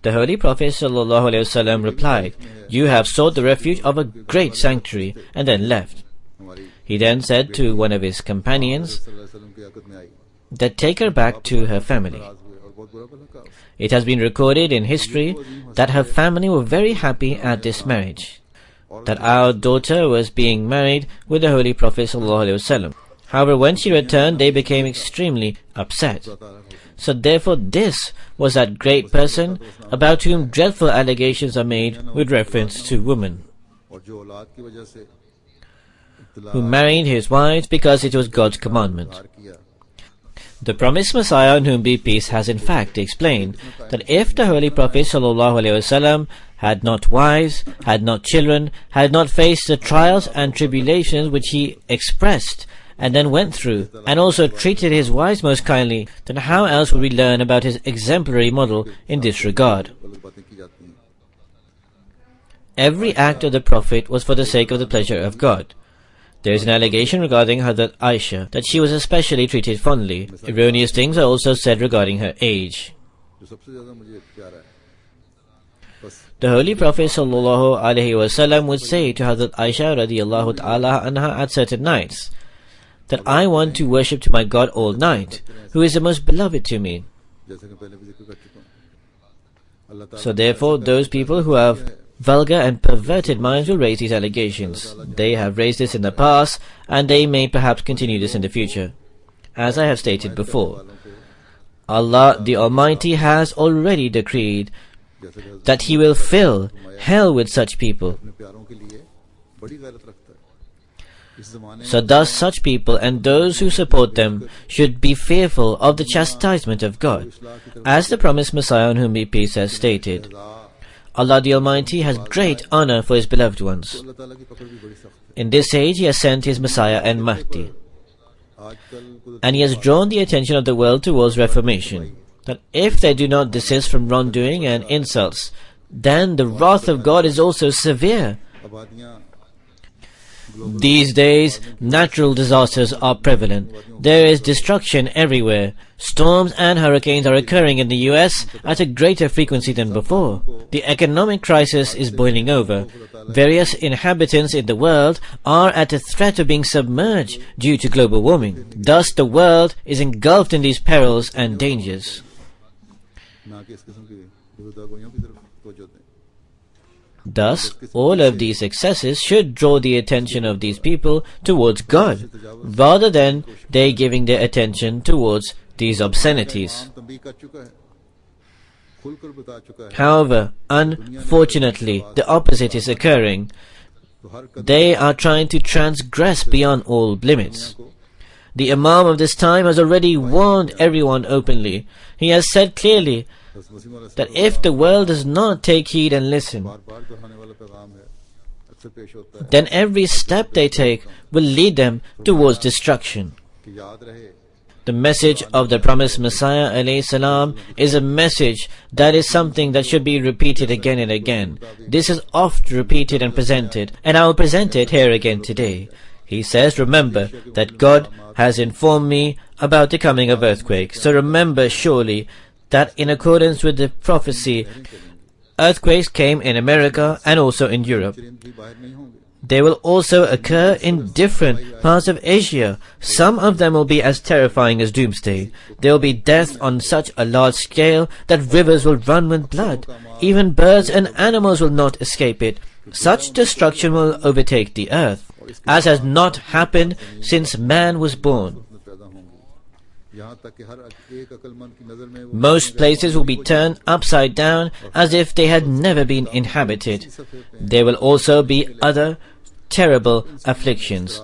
The Holy Prophet ﷺ replied, "You have sought the refuge of a great sanctuary," and then left. हमारी He then said to one of his companions सल्लल्लाहु अलैहि वसल्लम की आकत में आई that take her back to her family. नाराज हुए और बहुत बुरा भला कहा It has been recorded in history that her family were very happy at this marriage, that our daughter was being married with the Holy Prophet ﷺ. However, when she returned, they became extremely upset. So therefore this was that great person about whom dreadful allegations are made with reference to women, और जो औलाद की वजह से who married his wives because it was God's commandment. इख्तियार किया The promised Messiah, on whom be peace, has in fact explained that if the Holy Prophet ﷺ had not wives, had not children, had not faced the trials and tribulations which he expressed and then went through, and also treated his wives most kindly, then how else would we learn about his exemplary model in this regard? गलत बातें की जाती हैं Every act of the Prophet was for the sake of the pleasure of God. There is an allegation regarding Hazrat Aisha that she was especially treated fondly. Erroneous things are also said regarding her age. जो सबसे ज्यादा मुझे प्यारा है बस The Holy Prophet ﷺ would say to Hazrat Aisha radiyallahu ta'ala anha at certain nights, that I want to worship to my God all night, who is the most beloved to me. जैसे कि पहले भी जिक्र कर चुका हूं अल्लाह ताला So therefore those people who have vulgar and perverted minds will raise these allegations. They have raised this in the past, and they may perhaps continue this in the future. As I have stated before, Allah the Almighty has already decreed जैसे कि that He will fill hell with such people. अपने प्यारों के लिए बड़ी गैरत रखता है इस ज़माने So thus such people and those who support them should be fearful of the chastisement of God. As the promised Messiah, on whom be peace, has stated, Allah the Almighty has great honor for His beloved ones. अल्लाह ताला की पकड़ भी बड़ी सख्त है In this age He has sent His Messiah and Mahdi, आजकल कुदरत and He has drawn the attention of the world towards reformation, that if they do not desist from wrongdoing and insults, then the wrath of God is also severe. आबादियां These days, natural disasters are prevalent. There is destruction everywhere. Storms and hurricanes are occurring in the US at a greater frequency than before. The economic crisis is boiling over. Various inhabitants in the world are at a threat of being submerged due to global warming. Thus, the world is engulfed in these perils and dangers. ना कि इस किस्म की बेहुदागोइयों की तरफ तवज्जो दें। Thus, all of these excesses should draw the attention of these people towards God, rather than they giving their attention towards these obscenities. तंबीह कर चुका है, खुलकर बता चुका है। However, unfortunately, the opposite is occurring. तो हर कदम They are trying to transgress beyond all limits. The Imam of this time has already warned everyone openly. He has said clearly that if the world does not take heed and listen, बार-बार दोहराने वाला पैगाम है, अक्सर पेश होता है then every step they take will lead them towards destruction. कि याद रहे The message of the promised Messiah alayhi salam is a message that is something that should be repeated again and again. This is oft repeated and presented, and I will present it here again today. He says, remember that God has informed me about the coming of earthquake. So remember surely that in accordance with the prophecy, earthquakes came in America and also in Europe. चरिंद भी बाहर नहीं होंगे। They will also occur in different parts of Asia. Some of them will be as terrifying as doomsday. There will be death on such a large scale that rivers will run with blood. Even birds and animals will not escape it. Such destruction will overtake the earth, as has not happened since man was born. में पैदा होंगी। यहाँ तक कि हर एक अक्लमंद की नजर में वो Most places will be turned upside down as if they had never been inhabited. There will also be other terrible afflictions,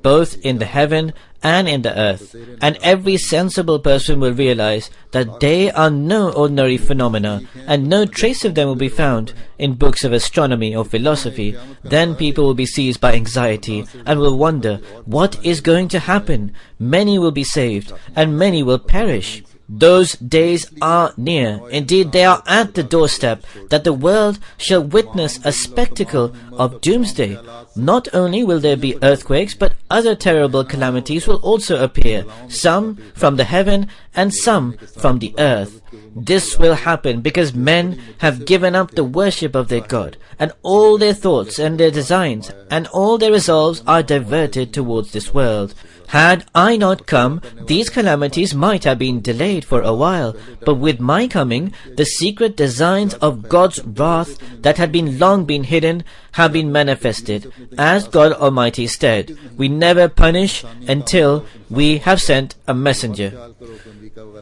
both in the heaven and in the earth, and every sensible person will realize that they are no ordinary phenomena, and no trace of them will be found in books of astronomy or philosophy. Then people will be seized by anxiety and will wonder what is going to happen. Many will be saved and many will perish. Those days are near. Indeed, they are at the doorstep, that the world shall witness a spectacle of doomsday. Not only will there be earthquakes, but other terrible calamities will also appear, some from the heaven and some from the earth. This will happen because men have given up the worship of their God, and all their thoughts and their designs and all their resolves are diverted towards this world. Had I not come, these calamities might have been delayed for a while, but with my coming, the secret designs of God's wrath that had been long been hidden have been manifested. As God Almighty said, we never punish until we have sent a messenger.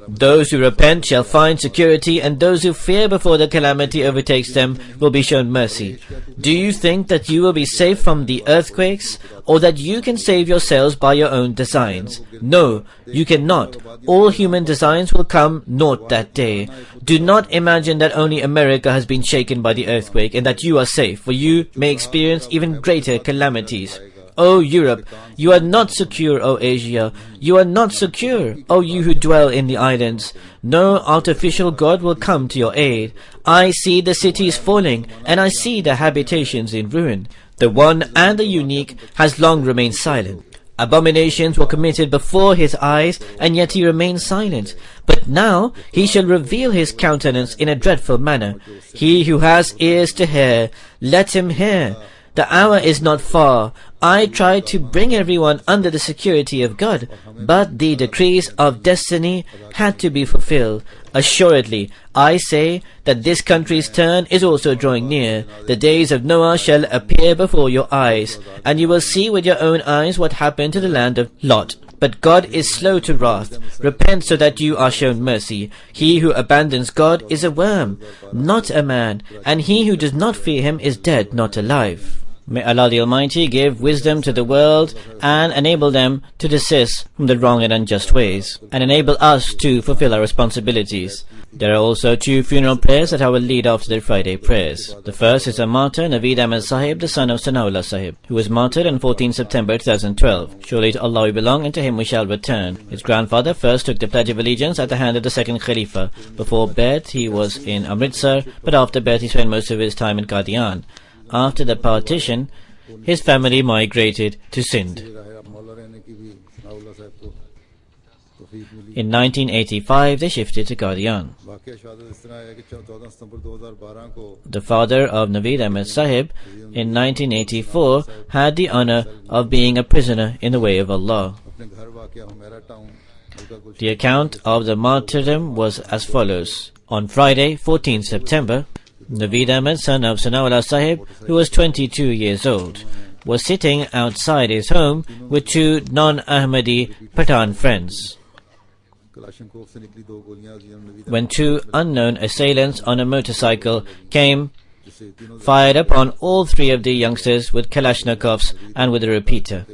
Those who repent shall find security, and those who fear before the calamity overtakes them will be shown mercy. Do you think that you will be safe from the earthquakes, or that you can save yourselves by your own designs? No, you cannot. All human designs will come naught that day. Do not imagine that only America has been shaken by the earthquake and that you are safe, for you may experience even greater calamities. O Europe, you are not secure, O Asia. You are not secure, O you who dwell in the islands. No artificial god will come to your aid. I see the cities falling, and I see the habitations in ruin. The one and the unique has long remained silent. Abominations were committed before his eyes, and yet he remained silent. But now he shall reveal his countenance in a dreadful manner. He who has ears to hear, let him hear. The hour is not far. I tried to bring everyone under the security of God, but the decrees of destiny had to be fulfilled. Assuredly, I say that this country's turn is also drawing near. The days of Noah shall appear before your eyes, and you will see with your own eyes what happened to the land of Lot. But God is slow to wrath. Repent so that you are shown mercy. He who abandons God is a worm, not a man, and he who does not fear him is dead, not alive. May Allah the Almighty give wisdom to the world and enable them to desist from the wrong and unjust ways, and enable us to fulfill our responsibilities. There are also two funeral prayers that I will lead after the Friday prayers. The first is a martyr, Naveed Ahmed Sahib, the son of Sanaullah Sahib, who was martyred on 14 September 2012. Surely to Allah we belong, and to Him we shall return. His grandfather first took the Pledge of Allegiance at the hand of the second Khalifa. Before Bai'at he was in Amritsar, but after Bai'at he spent most of his time in Qadian. After the partition, his family migrated to Sindh. In 1985, they shifted to Qadian. The father of Naveed Ahmed Sahib, in 1984, had the honor of being a prisoner in the way of Allah. The account of the martyrdom was as follows. On Friday, 14 September, Naveed Ahmed, son of Sanaullah Sahib, who was 22 years old, was sitting outside his home with two non-Ahmadi Pathan friends, when two unknown assailants on a motorcycle came, fired upon all three of the youngsters with Kalashnikovs and with a repeater.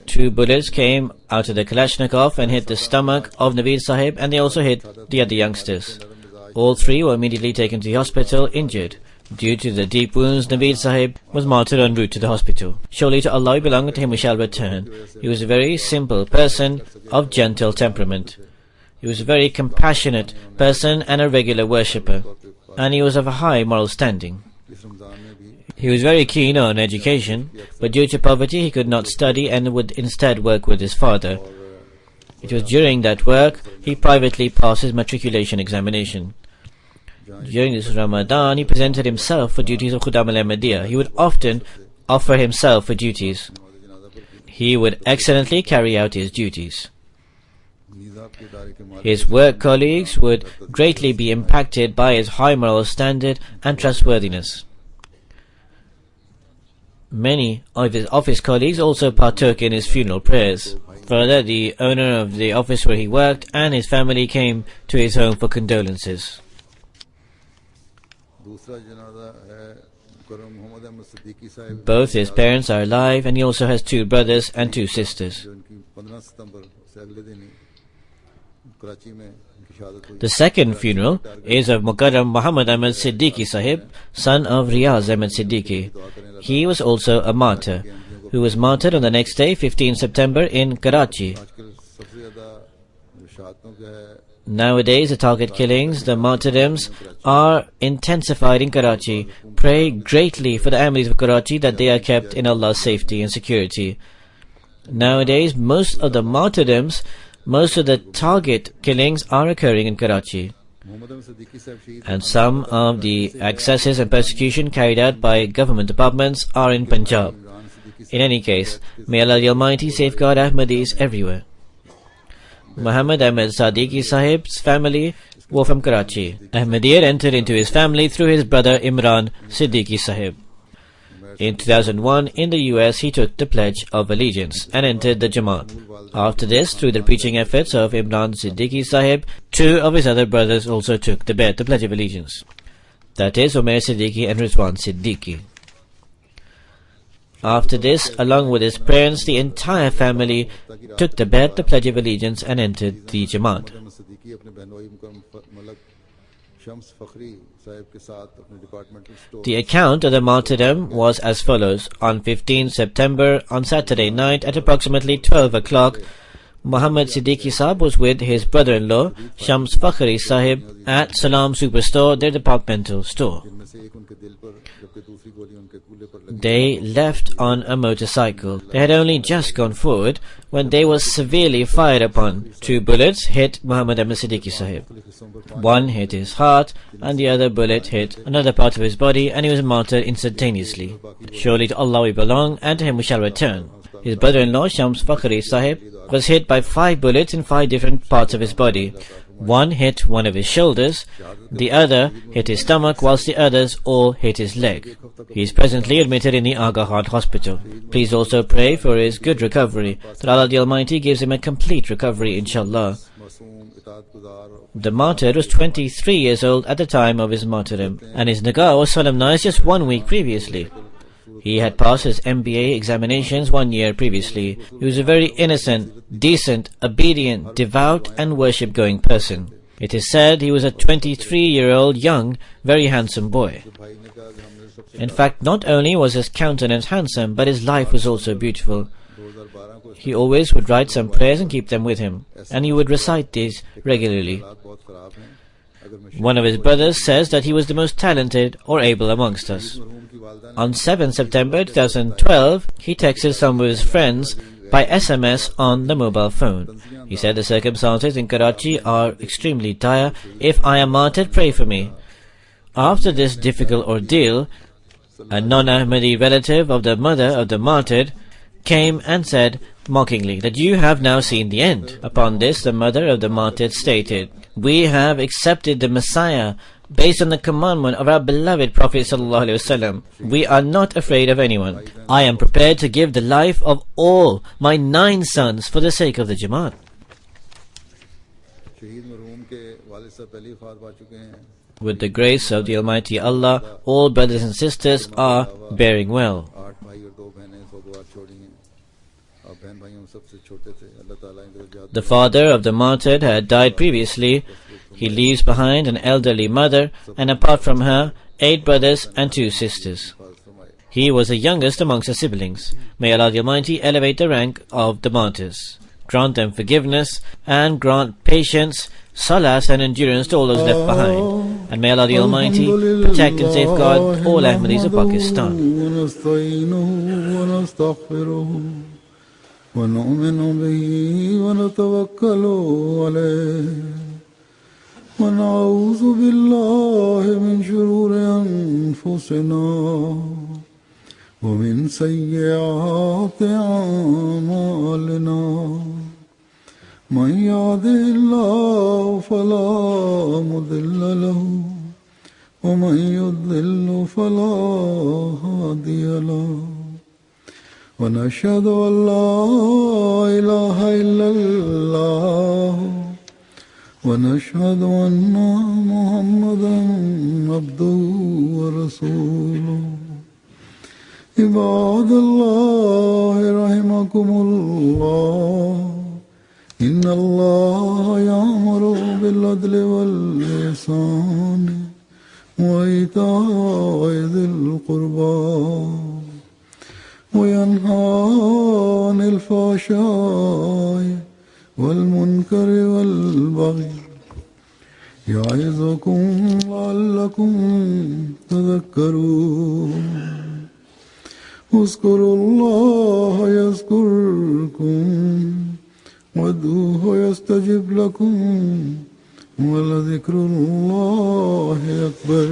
Two bullets came out of the Kalashnikov and hit the stomach of Naveed Sahib, and they also hit the other youngsters. All three were immediately taken to the hospital injured. Due to the deep wounds, Naveed Sahib was martyred en route to the hospital. Surely to Allah we belong, and to Him we shall return. He was a very simple person of gentle temperament. He was a very compassionate person and a regular worshipper, and he was of a high moral standing. He was very keen on education, but due to poverty he could not study and would instead work with his father. It was during that work he privately passed his matriculation examination. During this Ramadan, he presented himself for duties of Khudam al-Ahmadiyya. He would often offer himself for duties. He would excellently carry out his duties. His work colleagues would greatly be impacted by his high moral standard and trustworthiness. Many of his office colleagues also partook in his funeral prayers. Further, the owner of the office where he worked and his family came to his home for condolences. Both his parents are alive, and he also has two brothers and two sisters. The second funeral is of Mukarram Muhammad Ahmed Siddiqui Sahib, son of Riyaz Ahmed Siddiqui. He was also a martyr, who was martyred on the next day, 15 September, in Karachi. Nowadays, the target killings, the martyrdoms, are intensified in Karachi. Pray greatly for the Ahmadis of Karachi that they are kept in Allah's safety and security. Nowadays, most of the martyrdoms, most of the target killings are occurring in Karachi. And some of the excesses and persecution carried out by government departments are in Punjab. In any case, may Allah the Almighty safeguard Ahmadis everywhere. Muhammad Ahmed Siddiqui Sahib's family were from Karachi. Ahmadiyya entered into his family through his brother Imran Siddiqui Sahib. In 2001, in the US, he took the Pledge of Allegiance and entered the Jamaat. After this, through the preaching efforts of Imran Siddiqui Sahib, two of his other brothers also took the Bai'at, the Pledge of Allegiance. That is, Umair Siddiqui and Rizwan Siddiqui. After this, along with his parents, the entire family took the Bai'at, the Pledge of Allegiance, and entered the Jamaat. The account of the martyrdom was as follows. On 15 September, on Saturday night, at approximately 12 o'clock, Muhammad Siddiqui Sahib was with his brother-in-law, Shams Fakhri Sahib, at Salam Superstore, their departmental store. They left on a motorcycle. They had only just gone forward when they were severely fired upon. Two bullets hit Muhammad Ahmed Siddiqui Sahib. One hit his heart, and the other bullet hit another part of his body, and he was martyred instantaneously. Surely to Allah we belong, and to Him we shall return. His brother-in-law, Shams Fakhri Sahib, was hit by 5 bullets in 5 different parts of his body. One hit one of his shoulders, the other hit his stomach, whilst the others all hit his leg. He is presently admitted in the Aga Khan Hospital. Please also pray for his good recovery, that Allah the Almighty gives him a complete recovery, inshallah. The martyr was 23 years old at the time of his martyrdom, and his Nikah was solemnized just 1 week previously. He had passed his MBA examinations 1 year previously. He was a very innocent, decent, obedient, devout and worship-going person. It is said he was a 23-year-old young, very handsome boy. In fact, not only was his countenance handsome, but his life was also beautiful. He always would write some prayers and keep them with him, and he would recite these regularly. One of his brothers says that he was the most talented or able amongst us. On 7 September 2012, he texted some of his friends by SMS on the mobile phone. He said, "The circumstances in Karachi are extremely dire. If I am martyred, pray for me." After this difficult ordeal, a non-Ahmadi relative of the mother of the martyred came and said mockingly that you have now seen the end. Upon this, the mother of the martyred stated, "We have accepted the Messiah based on the commandment of our beloved Prophet ﷺ. We are not afraid of anyone. I am prepared to give the life of all my 9 sons for the sake of the Jamaat." With the grace of the Almighty Allah, all brothers and sisters are bearing well. The father of the martyred had died previously. He leaves behind an elderly mother, and apart from her, 8 brothers and 2 sisters. He was the youngest amongst his siblings. May Allah the Almighty elevate the rank of the martyrs, grant them forgiveness, and grant patience, salas and endurance to all those left behind. And may Allah the Almighty protect and safeguard all Ahmadis of Pakistan. ونؤمن به ونتوكل عليه ونعوذ بالله من شرور أنفسنا ومن سيئات أعمالنا من يهده الله فلا مضل له ومن يضلل فلا هادي له ونشهد أن لا إله إلا الله ونشهد أن محمدا عبده ورسوله عباد الله رحمكم الله إن الله يأمر بالعدل والإحسان وإيتاء ذي القربى وينهى عن الفحشاء والمنكر والبغي يعظكم لعلكم تذكرون اذكروا الله يذكركم وادعوه يستجب لكم ولذكر الله أكبر.